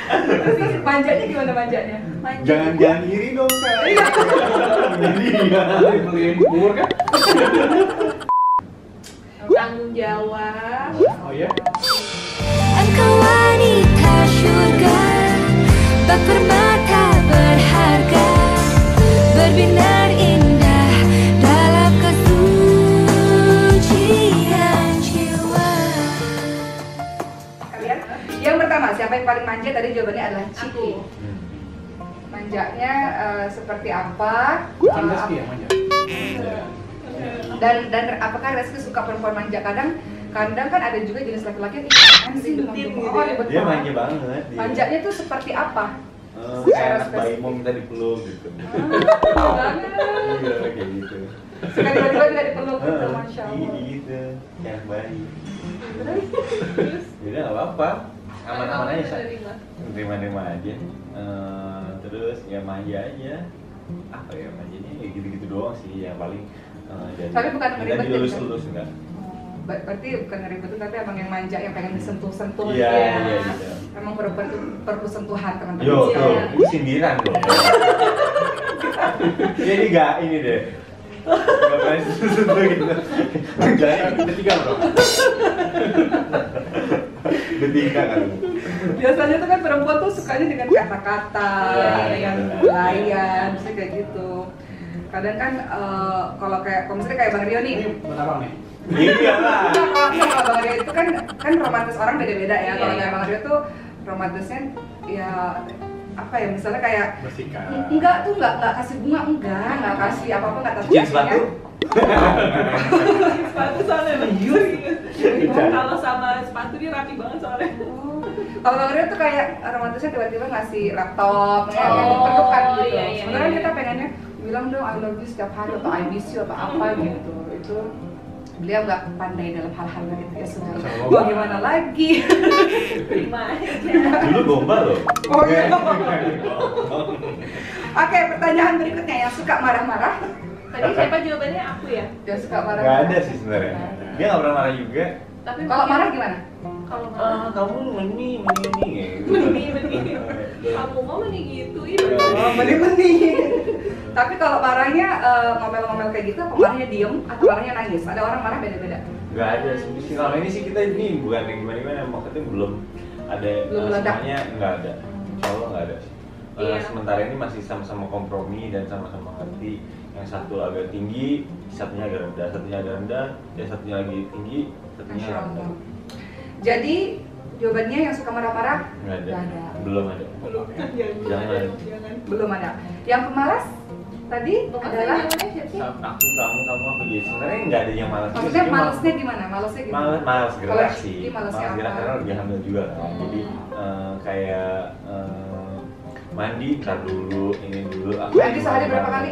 Terus manjanya gimana manjanya? Jangan iri dong kak. Jadi ya, beliin bubur kan? Tanggung jawab. Oh ya? Engkau wanita surga, bak permata berharga, berbinar indah dalam kesucian jiwa. Kalian? Yang pertama, siapa yang paling manja? Tadi jawabannya adalah Ciki. Manjanya seperti apa? Bukan Reski yang manja. Dan apakah Reski suka perempuan manja? Kadang kan ada juga jenis laki-laki yang apaan sih Ribetin gitu oh, ya. ribet Dia banget. manja banget. Dia. Manjanya tuh seperti apa? Kayak anak bayi mau minta dipeluk gitu. Banget. Iya kayak gitu. Suka tiba-tiba juga dipeluk gitu, Masya Iya Allah. gitu, kayak anak bayi. Terus Jadi nggak apa-apa, aman-aman aja sih. menerima. Terima-terima aja. Terus ya manja aja. Apa ya manjanya ya gitu-gitu doang sih yang paling. Tapi bukan kita ngeribetin, dilulus-lulus enggak? Berarti bukan ngeribetin tapi emang yang manja yang pengen disentuh-sentuh Iya, gitu ya. iya gitu. Emang perlu sentuhan teman-teman. Yo, Iya. tuh, ini sindiran dong. Jadi gak ini deh. Gak pernah sentuh gitu. Jangan ketiga bro. Ketiga kan. Biasanya tuh kan perempuan tuh sukanya dengan kata-kata Iya, yang iya. belayan, misalnya kayak gitu. Kadang kan kalau misalnya kayak Bang Rio nih, Ini buat abang nih. Iya lah. kalau Bang Rio itu kan romantis orang beda-beda ya. Kalau Iya. kayak Bang Rio tuh romantisnya ya apa ya, misalnya kayak Bersikap. enggak kasih bunga, enggak kasih apa-apa, enggak tapi Cincin sepatu. Sepatu soalnya serius. Kalau sama sepatu dia rapi banget soalnya. Oh. Kalau Bang Rio tuh kayak romantisnya tiba-tiba ngasih laptop, ya, Oh, yang diperlukan gitu. iya, iya, Sebenarnya iya. kita pengennya bilang dong I love you setiap hari atau I miss you atau apa gitu. Itu beliau nggak pandai dalam hal-hal itu ya saudara. Sama Mau gimana lagi? Terima aja. Dulu gombal loh. Oh iya. Oke, pertanyaan berikutnya yang suka marah-marah. Tadi siapa jawabannya? Aku ya. Yang suka marah. Gak ada sih sebenarnya. Dia nggak pernah marah juga. Tapi Kalau mungkin- marah gimana? Kalau marah Kamu meni gitu. Meni. Kamu mau meni gitu, iya bener. Oh, benih-benih. Tapi kalau marahnya ngomel-ngomel kayak gitu, apa marahnya diem atau marahnya nangis? Ada orang marah beda-beda. Gak ada sih. Selama ini sih kita ini bukan yang gimana-gimana, maksudnya belum ada Belum meledak. semuanya nggak ada. Insya Allah nggak ada sih. Iya. Sementara ini masih sama-sama kompromi dan sama-sama ngerti. Yang satu agak tinggi, satunya agak rendah, satunya agak rendah, yang satunya lagi tinggi, satunya Masya rendah. Allah. Jadi jawabannya yang suka marah-marah Nggak ada. Nggak ada. Belum ada. Belum. Jangan. Jangan. belum ada. Yang pemalas tadi adalah Jawabannya siapa sih? Aku, kamu, aku ya. Sebenarnya nggak ada yang malas. maksudnya malesnya gimana? Malesnya gimana? Malas gerak Kalau sih. Ciki malesnya Malas gerak apa? karena lagi hamil juga kan. Jadi kayak mandi ntar dulu, ini dulu. Aku Mandi juga sehari berapa males. kali?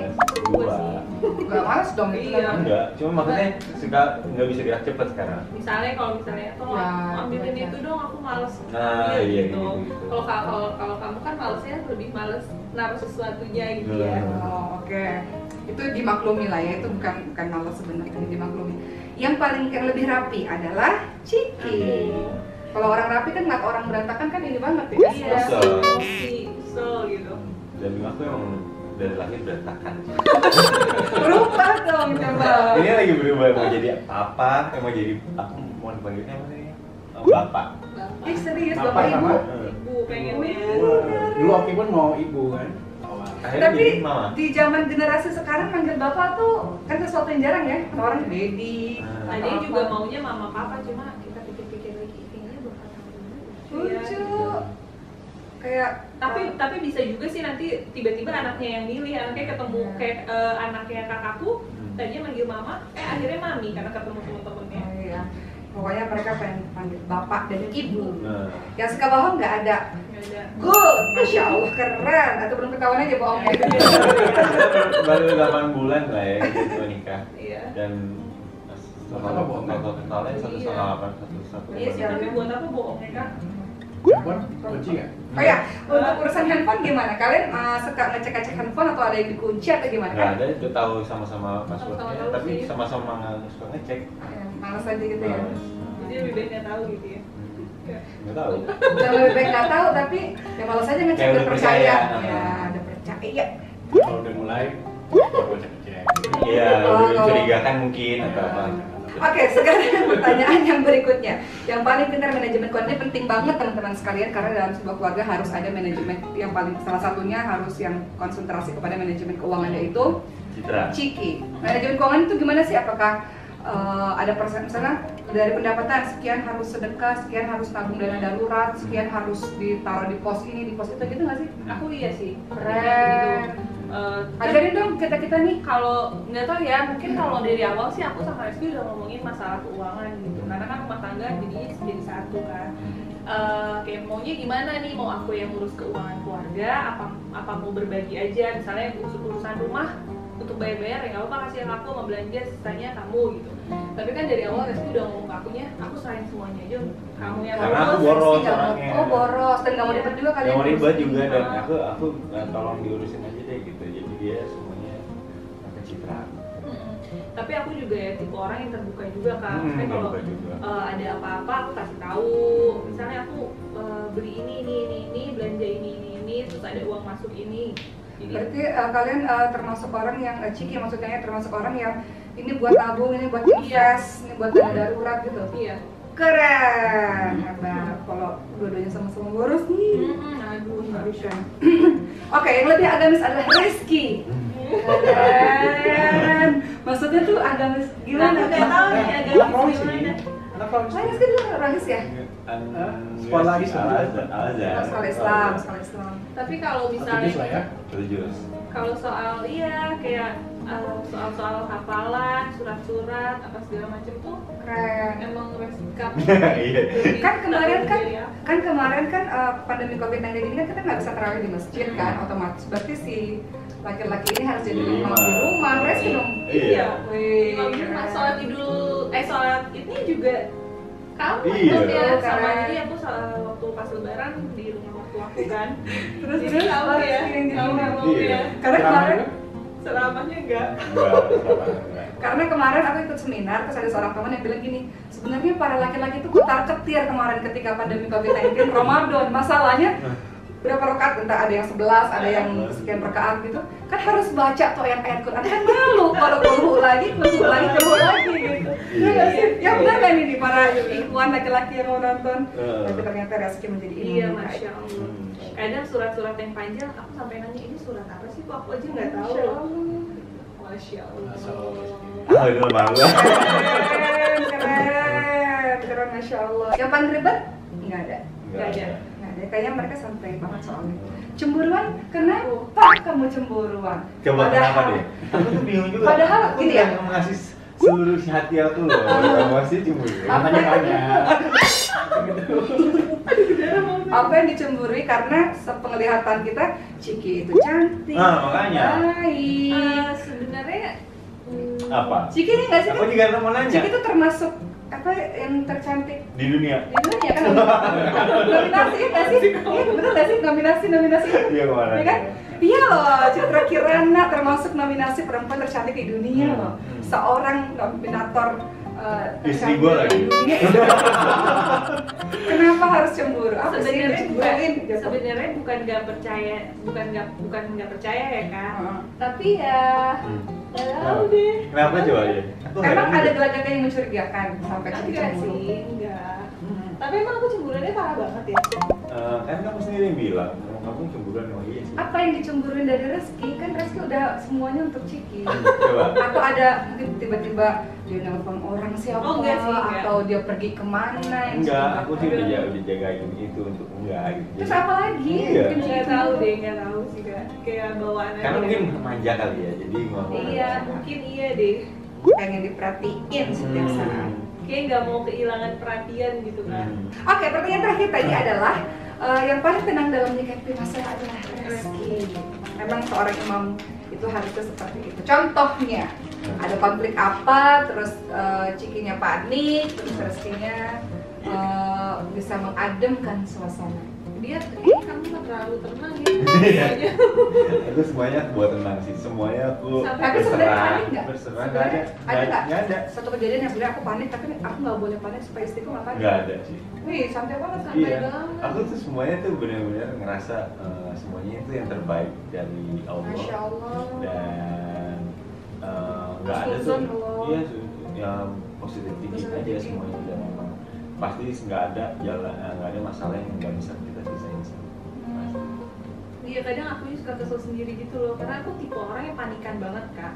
Dua. Gak males dong itu. Iya. Enggak, cuma maksudnya suka nggak bisa gerak cepet sekarang. Misalnya tolong Ya, ambilin benar. itu dong, aku males Nah, ambil iya, gitu. gitu. Kalau kamu kan malesnya lebih males naruh sesuatunya gitu ya. Oh, oke. Itu dimaklumi lah ya, itu bukan males sebenarnya, dimaklumi. Yang lebih rapi adalah Ciki. Kalau orang rapi kan ngeliat orang berantakan kan ini banget ya. Iya, Kesel. kesel gitu. Dan aku emang dari lahir berantakan. Berubah dong coba. Ini lagi berubah mau jadi apa? Mau jadi aku mau dipanggilnya apa sih? Bapak. Ih serius Bapak bapak ibu. sama? Ibu pengennya. Dulu Oki pun mau ibu kan? Akhirnya Tapi jadi mama. di zaman generasi sekarang manggil bapak tuh kan sesuatu yang jarang ya. Orang daddy. Nah, Nah, atau dia apa. juga maunya mama papa, cuma kita pikir-pikir lagi kayaknya bakal Lucu. gitu. Kayak Tapi bisa juga sih nanti tiba-tiba anaknya yang milih, anaknya ketemu kayak anaknya kakakku tadinya manggil mama, akhirnya mami karena ketemu temen-temennya. oh iya. Pokoknya mereka pengen panggil bapak dan ibu. Nah, Yang suka bohong nggak ada. Nggak ada. Good, masya Allah keren. Atau belum ketahuan aja bohongnya. baru 8 bulan lah ya gitu menikah. Iya. Dan Apa bohong? totalnya 1,8 Iya sih, tapi buat apa bohongnya kak? Handphone kunci nggak? Oh ya, untuk urusan handphone gimana? Kalian suka ngecek-ngecek handphone atau ada yang dikunci atau gimana nggak kan? ada, itu tahu sama-sama passwordnya, Sama-sama tahu tapi sih. sama-sama nggak suka ngecek. Males aja gitu ya. Males. Jadi lebih baik nggak tahu gitu ya. Nggak tahu. Yang lebih baik nggak tahu, tapi yang malas aja ngecek Kayak udah udah percaya. percaya. Ya, udah percaya. Kalau udah mulai, baru cek-cek. Iya, Oh, udah kalau- mencurigakan mungkin atau apa. Oke, sekarang pertanyaan yang berikutnya. Yang paling pintar manajemen keuangan ini penting banget teman-teman sekalian, karena dalam sebuah keluarga harus ada manajemen yang paling salah satunya harus yang konsentrasi kepada manajemen keuangan, yaitu Citra. Ciki. Manajemen keuangan itu gimana sih? Apakah ada persen misalnya dari pendapatan sekian harus sedekah, sekian harus tabung dana darurat, sekian harus ditaruh di pos ini, di pos itu, gitu nggak sih? Aku iya sih. Keren. Kan Ajarin dong kita nih. kalau nggak tahu ya, mungkin kalau dari awal sih aku sama Reski udah ngomongin masalah keuangan gitu, karena kan rumah tangga jadi satu kan. Kayak maunya gimana nih, mau aku yang ngurus keuangan keluarga, apa mau berbagi aja, misalnya urusan rumah untuk bayar-bayar ya nggak apa-apa, kasih yang aku, mau belanja sisanya kamu gitu. Tapi kan dari awal Reski udah ngomong ke akunya, aku serahin semuanya aja untuk kamu yang Karena aku ngurus. boros Nggak mau- orangnya. Oh boros, dan nggak mau ribet juga kalian. Yang mau ribet juga, dan Ah. aku tolong diurusin aja deh gitu. Jadi dia semuanya ke Citra. Tapi aku juga ya tipe orang yang terbuka juga kan. Maksudnya kalau terbuka juga. ada apa-apa aku kasih tahu. Misalnya aku beli ini, belanja ini, terus ada uang masuk ini. Jadi Berarti kalian termasuk orang yang Ciki, maksudnya termasuk orang yang ini buat tabung, ini buat invest, ini buat dana darurat gitu. iya. Keren, hebat. Kalau dua-duanya sama-sama boros nih. Aduh, Nggak bisa. Oke, yang lebih agamis adalah Reski. Keren. Maksudnya tuh agamis gimana? Aku nggak tahu nih Anak agak promis gimana. ini. Anak promis. Oh, Reski dulu rohis ya? Sekolah Islam. Al-Azhar. Sekolah Islam, sekolah Islam. Tapi kalau Aktivis misalnya lah ya. Religius. kalau soal kayak soal hafalan, surat-surat, apa segala macam tuh Keren. emang Reska. Iya. Kan kemarin kan pandemi COVID-19 ini kan kita nggak bisa tarawih di masjid kan, otomatis berarti si laki-laki ini harus jadi imam di rumah. Reski dong. Iya. Wih, Imam di rumah, keren. sholat ini juga kamu Iya. dong ya, sama Keren. jadi aku waktu pas lebaran di rumah waktu aku kan. Terus Jadi kamu ya, kamu Iya. ya. Karena kemarin Selamanya enggak. Enggak. Karena kemarin aku ikut seminar, terus ada seorang teman yang bilang gini, sebenarnya para laki-laki itu kutar-ketir kemarin ketika pandemi COVID-19 Ramadan. Masalahnya berapa rakaat, entah ada yang 11, ada yang sekian rakaat gitu. Kan harus baca tuh ayat-ayat Quran, kan malu kalau kuruh lagi gitu. Iya nggak sih? Ya benar nggak nih di para ikhwan laki-laki yang mau nonton? Tapi ternyata Reski menjadi imam. Iya, Masya Allah. Kadang surat-surat yang panjang aku sampai nanya ini surat apa sih, kok aku aja nggak tahu. Masya Allah. Masya Allah. Masya Allah. Ah, itu malu. Keren, Masya Allah. Yang paling ribet? Nggak ada. Nggak ada. Nggak ada, kayaknya mereka santai banget soalnya. Cemburuan? Kenapa kamu cemburuan? Coba kenapa deh? Aku tuh bingung juga. Padahal aku gini ya. udah ngasih seluruh hati aku loh. Kamu masih cemburu. Makanya banyak. Apa yang dicemburui karena sepenglihatan kita Ciki itu cantik, Makanya. baik. Sebenarnya Apa? Ciki ini nggak sih? Aku juga mau nanya. Ciki itu termasuk apa yang tercantik Di dunia. di dunia kan? Nominasi nggak sih? Iya betul nggak sih nominasi Iya kemarin. ya kan? Iya loh, Citra Kirana termasuk nominasi perempuan tercantik di dunia loh. Seorang nominator Istri tercantik gua lagi. di dunia. Kenapa harus cemburu? Apa sih yang sebenarnya dicemburuin? Gitu. sebenarnya bukan nggak percaya, bukan nggak percaya ya kan. Heeh. Tapi ya nggak tahu deh. Kenapa coba ya? Aku Emang heran ada juga. gelagatnya yang mencurigakan sampai Ciki Enggak cemburu? sih, enggak. Tapi emang aku cemburuannya parah banget ya. Kan kamu sendiri yang bilang, kamu cemburuan. Oh iya sih. Apa yang dicemburuin dari Reski? Kan Reski udah semuanya untuk Ciki. Coba. Atau ada mungkin tiba-tiba dia nelfon orang siapa, Oh, enggak sih, enggak. atau dia pergi kemana yang Enggak, suka aku sih udah jagain itu untuk enggak gitu. Terus apa lagi? Iya. Mungkin Nggak gitu. tahu deh, nggak tahu sih kak. Kayak bawaan aja. Karena mungkin manja kali ya, jadi ngomong. Iya, mungkin iya deh. Pengen diperhatiin setiap saat. Kayak nggak mau kehilangan perhatian gitu kan. Oke, pertanyaan terakhir tadi adalah yang paling tenang dalam menyikapi masalah adalah Reski. Memang seorang imam itu harusnya seperti itu. Contohnya, ada konflik apa, terus Cikinya panik, terus Reskinya bisa mengademkan suasana. Dia, kamu terlalu tenang ya Iya. semuanya. Itu semuanya aku buat tenang sih, semuanya aku Tapi sebenarnya panik nggak? berserah, Sebenarnya ada nggak? nggak ada, Satu kejadian yang sebenarnya aku panik, tapi aku nggak boleh panik supaya istriku nggak panik. nggak ada sih. Wih, santai banget, santai Iya, banget. aku tuh semuanya tuh benar-benar ngerasa semuanya itu yang terbaik dari Allah. Masya Allah. Dan nggak ada tuh, Suzon Allah. iya yang positif tinggi Positive aja thinking. semuanya, dan memang pasti nggak ada jalan, nggak ada masalah yang nggak bisa kita selesaiin sih. Iya, kadang aku juga suka kesel sendiri gitu loh, karena aku tipe orang yang panikan banget kak.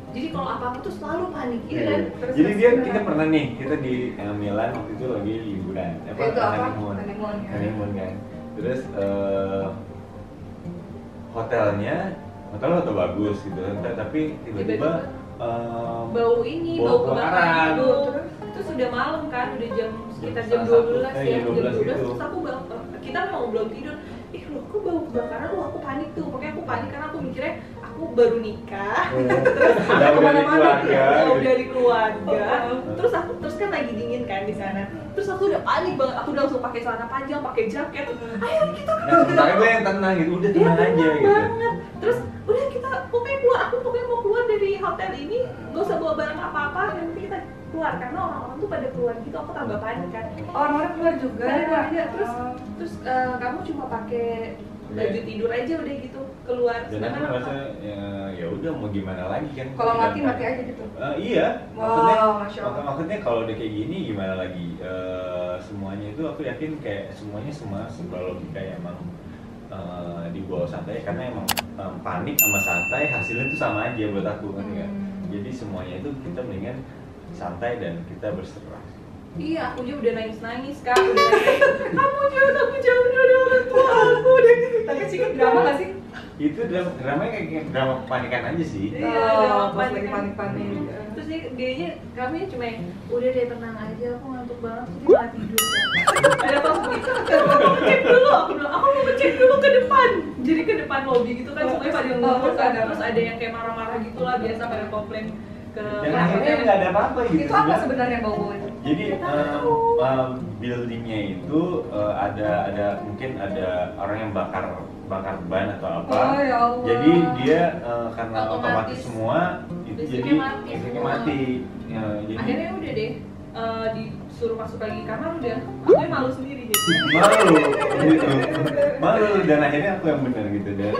Jadi kalau apa-apa tuh selalu panik, iya kan? Terus Jadi dia gimana? kita pernah nih, kita di Milan waktu itu lagi liburan, Itu apa? honeymoon, Honeymoon, ya. honeymoon kan. Terus hotelnya hotel bagus gitu, tapi tiba-tiba Bau ini, bau bau kebakaran. kebakaran itu. Itu sudah malam kan, udah jam sekitar jam 12 1, ya, jam 12 jam 12 gitu. terus aku kita mau belum tidur. Loh, kok bau kebakaran? Aku panik tuh. Pokoknya aku panik karena aku mikirnya aku baru nikah. Jauh dari keluarga. Jauh dari keluarga. Oh. Terus kan lagi dingin kan di sana. Terus aku udah panik banget. Aku udah langsung pakai celana panjang, pakai jaket. Ayo kita Nah, sementara gue yang tenang gitu, udah dia tenang aja tenang gitu. banget. Terus udah kita pokoknya keluar. Aku pokoknya mau keluar dari hotel ini. Gak usah bawa barang apa-apa. Yang penting kita keluar karena orang-orang tuh pada keluar gitu. Aku tambah panik kan. Orang-orang keluar juga. Banyak. Terus kamu cuma pakai baju tidur aja udah gitu keluar. Dan aku Sedangkan ngerasa ya udah mau gimana lagi kan. Kalau mati Dan- mati aja gitu. Iya, Wow, Masya Allah. maksudnya kalau udah kayak gini gimana lagi? Semuanya itu aku yakin kayak semuanya serba logika yang emang dibawa santai, karena emang panik sama santai hasilnya itu sama aja buat aku kan ya. Jadi semuanya itu kita mendingan santai dan kita berserah. Iya, aku juga udah nangis-nangis kak. Udah nangis. Aku jauh dari orang tua aku udah gitu. Tapi sih drama nggak sih? Itu dramanya kayak drama kepanikan aja sih. Iya, Oh, drama pas lagi panik. panik-panik. Terus dianya kami cuma yang udah deh tenang aja, aku ngantuk banget, terus dia malah tidur kan. Ada pas begitu, aku mau ngecek dulu, aku bilang aku mau ngecek dulu ke depan. Jadi ke depan lobby gitu kan, semuanya pada ngumpul kan. Terus ada yang kayak marah-marah gitu lah, biasa pada komplain ke Dan akhirnya nggak ada apa-apa gitu. Itu apa sebenarnya bau-bau itu? Jadi buildingnya itu ada mungkin ada orang yang bakar ban atau apa. Oh, ya Allah. Jadi dia karena Otomatis. otomatis semua itu Listriknya jadi mati listriknya semua. mati. Ya, jadi akhirnya udah deh disuruh masuk lagi kamar udah aku malu sendiri gitu. malu gitu. Malu, dan akhirnya aku yang benar gitu, dan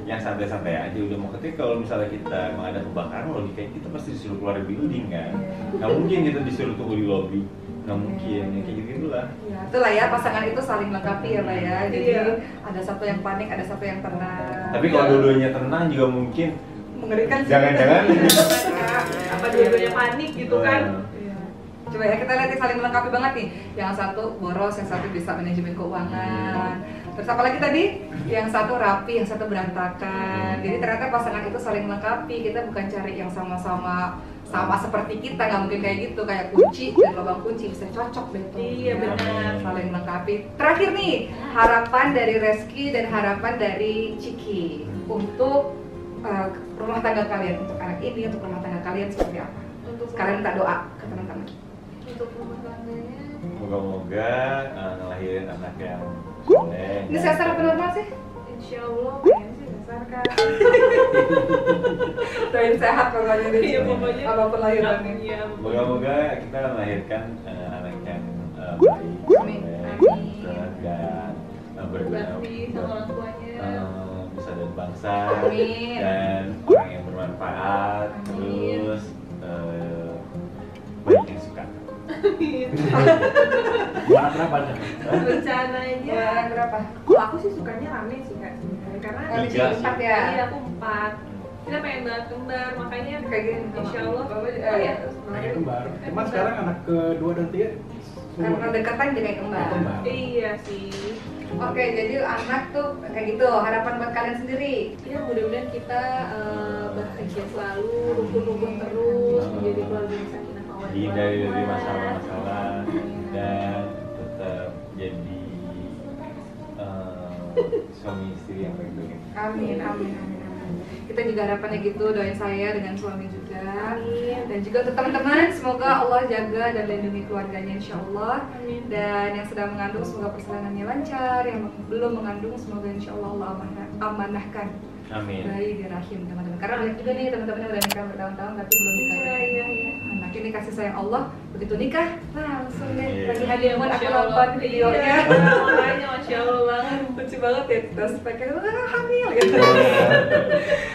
yang santai-santai aja udah. Mau ketika kalau misalnya kita emang ada kebakaran, logikanya kita pasti disuruh keluar dari building kan. Nggak mungkin kita disuruh tunggu di lobby. Nggak mungkin, ya kayak gitu lah. Ya, itulah ya, pasangan itu saling melengkapi ya Mbak ya. Jadi Iya. ada satu yang panik, ada satu yang tenang. Tapi kalau dua-duanya tenang juga mungkin mengerikan sih. jangan-jangan Apa dua-duanya panik gitu kan. Iya. Coba ya kita lihat nih, saling melengkapi banget nih. Yang satu boros, yang satu bisa manajemen keuangan. Terus apa lagi tadi? Yang satu rapi, yang satu berantakan. Jadi ternyata pasangan itu saling melengkapi. Kita bukan cari yang sama-sama seperti kita, nggak mungkin kayak gitu, kayak kunci dan lubang kunci bisa cocok deh tuh. Iya, Ya, benar. saling melengkapi. Terakhir nih, harapan dari Reski dan harapan dari Ciki untuk rumah tangga kalian, untuk anak ini, untuk rumah tangga kalian seperti apa? Untuk Sekalian minta doa ke teman-teman. untuk rumah tangganya moga-moga ngelahirin anak yang soleh. Ini sesar apa normal sih? insya Allah pengen sih besar kan. Doain sehat pokoknya deh. Iya, pokoknya. Apapun lahirannya. Iya, Moga-moga kita melahirkan anak yang baik, Amin. soleh, dan berbakti sama orang tuanya. bisa dari bangsa Amin. dan orang yang bermanfaat. Amin. Terus banyak yang suka. Buat berapa aja? Rencananya Ya, berapa? kalau aku sih sukanya rame sih kak sebenarnya, karena Kali Tiga sih. 4 ya? iya aku 4. Kita pengen banget kembar, makanya Kayak gini. insya Allah. Bapak, Oh iya, Pengen kembar. Cuma sekarang anak kedua dan ketiga Karena dekatan jadi kayak kembar. kembar. iya sih. Oke, jadi anak tuh kayak gitu. Harapan buat kalian sendiri. Ya mudah-mudahan kita bahagia selalu, rukun-rukun terus, menjadi keluarga yang sakinah mawaddah Dihindari dari warahmah. masalah-masalah dan tetap jadi suami istri yang baik-baik. Amin, amin, amin, amin. Kita juga harapannya gitu, doain saya dengan suami juga. Amin. Dan juga untuk teman-teman, semoga Allah jaga dan lindungi keluarganya insya Allah. Amin. Dan yang sedang mengandung semoga persalinannya lancar, yang belum mengandung semoga insya Allah Allah amanahkan Amin. bayi di rahim teman-teman. Karena banyak juga nih teman-teman yang udah nikah bertahun-tahun tapi belum nikah. Iya. Anaknya ini kasih sayang Allah, begitu nikah langsung deh Iya. lagi honeymoon aku Masya nonton Allah. videonya. Iya, makanya Masya Allah banget. Lucu banget ya, terus pakai hamil gitu.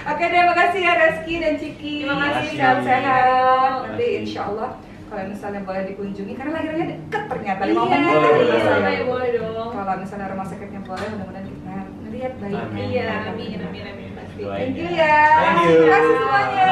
Oke deh, makasih ya Reski dan Ciki. Terima kasih. Sehat-sehat. Nanti Makasih. insya Allah kalau misalnya boleh dikunjungi karena lahirannya deket ternyata 5 Iya, menit boleh, dari boleh, rumah saya. boleh, boleh dong. Kalau misalnya rumah sakitnya boleh, mudah-mudahan kita lihat bayinya. Amin. Iya, amin pasti. Doain Thank you ya. ya. Thank you. Terima kasih semuanya.